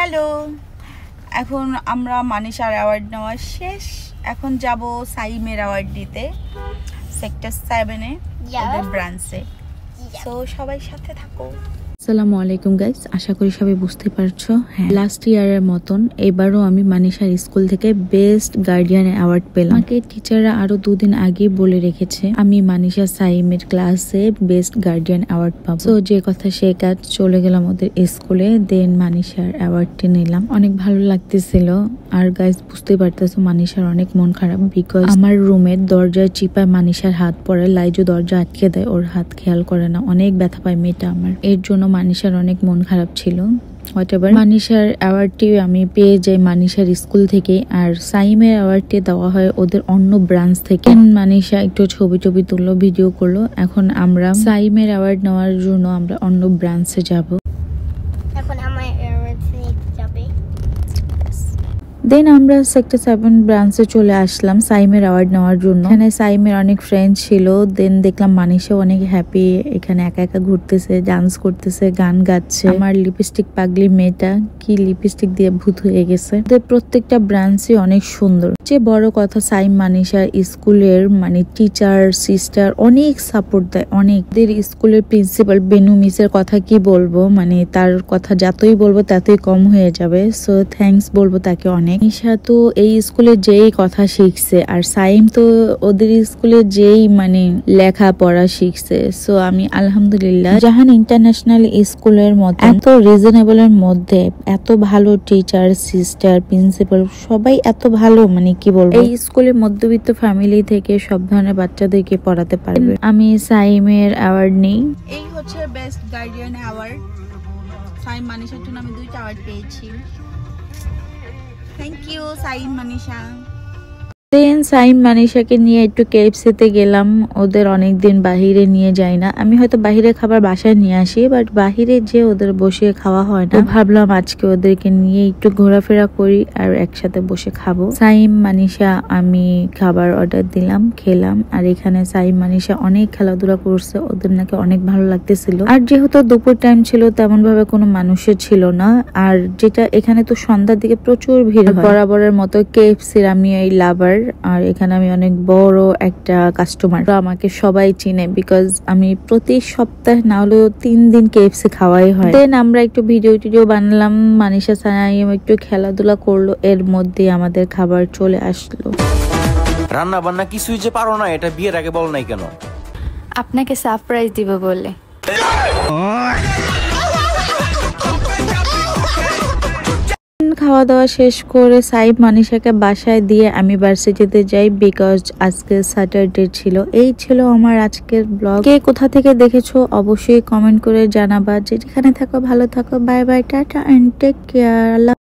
Hello, এখন আমরা মানিশার award নেওয়া শেষ। এখন যাব সাইমের অ্যাওয়ার্ড দিতে সেক্টর 7-এ ওদের ব্রাঞ্চে। সো সবাই সাথে থাকো। আসসালামু আলাইকুম গাইস, আশা করি সবাই বুঝতে পারছো। হ্যাঁ, লাস্ট ইয়ারের মতন এবারও আমি মানিশার স্কুল থেকে বেস্ট গার্ডিয়ান অ্যাওয়ার্ড পেলাম। আমাকে টিচাররা আরো 2 দিন আগে বলে রেখেছে আমি মানিশা সাইমের ক্লাসে বেস্ট গার্ডিয়ান অ্যাওয়ার্ড পাবো। তো যে কথা সে কাজ, চলে গেলাম ওদের স্কুলে, দেন মানিশার অ্যাওয়ার্ডটি নিলাম। অনেক ভালো লাগতেছিল। আর গাইস বুঝতে পারতেছো মানিশার অনেক মন খারাপ, বিকজ আমার রুমের দরজায় চিপায় মানিশার হাত পড়ে। লাইজু দরজা আটকে দেয়, ওর হাত খেয়াল করে না, অনেক ব্যথা পায় মেয়েটা আমার। এর জন্য মানিশার অনেক মন খারাপ ছিল। হোয়াটএভার, মানিশার অ্যাওয়ার্ডটি আমি পেয়ে যাই মানিশার স্কুল থেকে, আর সাইমের অ্যাওয়ার্ডটি দেওয়া হয় ওদের অন্য ব্রাঞ্চ থেকে। মানিশা একটু ছবি তুললো, ভিডিও করলো। এখন আমরা সাইমের অ্যাওয়ার্ড নেওয়ার জন্য আমরা অন্য ব্রাঞ্চে যাব। দেন আমরা সেক্টর 7 ব্রাঞ্চে চলে আসলাম সাইমের অ্যাওয়ার্ড নেওয়ার জন্য। এখানে সাইমের অনেক ফ্রেন্ড ছিল। দেন দেখলাম মানিশা অনেক হ্যাপি, এখানে একা একা ঘুরতেছে, ডান্স করতেছে, গান গাচ্ছে। আমার লিপস্টিক পাগলি মেয়েটা কি লিপস্টিক দিয়ে ভূত হয়ে গেছে। প্রত্যেকটা ব্রাঞ্চই অনেক সুন্দর। যে বড় কথা, সাইম মানিশার স্কুলের টিচার সিস্টার অনেক সাপোর্ট দেয়, অনেক। স্কুলের প্রিন্সিপাল বেনু মিসের কথা কি বলবো, তার কথা যতই বলবো ততই কম হয়ে যাবে। সো থ্যাঙ্কস বলবো তাকে অনেক। মানিশা তো এই স্কুলে যেই কথা শিখছে, আর সাইম তো ওদের স্কুলে যেই লেখাপড়া শিখছে। সো আমি আলহামদুলিল্লাহ, জাহান ইন্টারন্যাশনাল স্কুলের মধ্যে এত রিজনেবলের মধ্যে এত ভালো টিচার সিস্টার প্রিন্সিপাল সবাই এত ভালো, কি বলবো, এই স্কুলে মধ্যবিত্ত ফ্যামিলি থেকে সব ধরনের বাচ্চাদেরকে পড়াতে পারবে। আমি সাইমের অ্যাওয়ার্ড নেই। এই হচ্ছে বেস্ট গার্ডিয়ান অ্যাওয়ার্ড। সাইম মানিশার জন্য আমি 2টা অ্যাওয়ার্ড পেয়েছি। Thank you Saim Manisha. Then Saim মানিশাকে নিয়ে একটু কেএফসিতে গেলাম। ওদের অনেকদিন বাহিরে নিয়ে যাই না। আমি হয়তো বাহিরে খাবার বাসায় নিয়ে আসি, বাট বাহিরে যে ওদের বসে খাওয়া হয় না। ভাবলাম আজকে ওদেরকে নিয়ে একটু ঘোরাফেরা করি আর একসাথে বসে খাবো। সাইম মানিশা আমি খাবার অর্ডার দিলাম, খেলাম। আর এখানে সাইম মানিশা অনেক খেলাধুলা করছে, ওদের নাকি অনেক ভালো লাগতেছিল। আর যেহেতু দুপুর টাইম ছিল, তেমন ভাবে কোনো মানুষের ছিল না। আর যেটা এখানে তো সন্ধ্যার দিকে প্রচুর ভিড় হয়। বরাবরের মতো কেএফসির আমি এই লাভার, আর এখানে আমি অনেক বড় একটা কাস্টমার। আমাকে সবাই চিনে, বিকজ আমি প্রতি সপ্তাহে না হলেও 3 দিন কেএফসি খাওয়াই হয়। দেন আমরা একটু ভিডিও বানালাম, মানিশা সাইম একটু খেলাধুলা করলো, এর মধ্যে আমাদের খাবার চলে আসলো। রান্না বান্না কিছুই যে পারো না, এটা বিয়ের আগে বল নাই কেন? আপনাকে সারপ্রাইজ দিব বলে। খাওয়া দাওয়া শেষ করে সাইম মানিশাকে বাসায় দিয়ে আমি ভার্সিটিতে যাই, বিকজ আজকে স্যাটারডে ছিল। এই ছিল আমার আজকের ব্লগ। কে কোথা থেকে দেখেছো অবশ্যই কমেন্ট করে জানাবা। যেখানে থাকো ভালো থাকো, bye bye, tata and take care.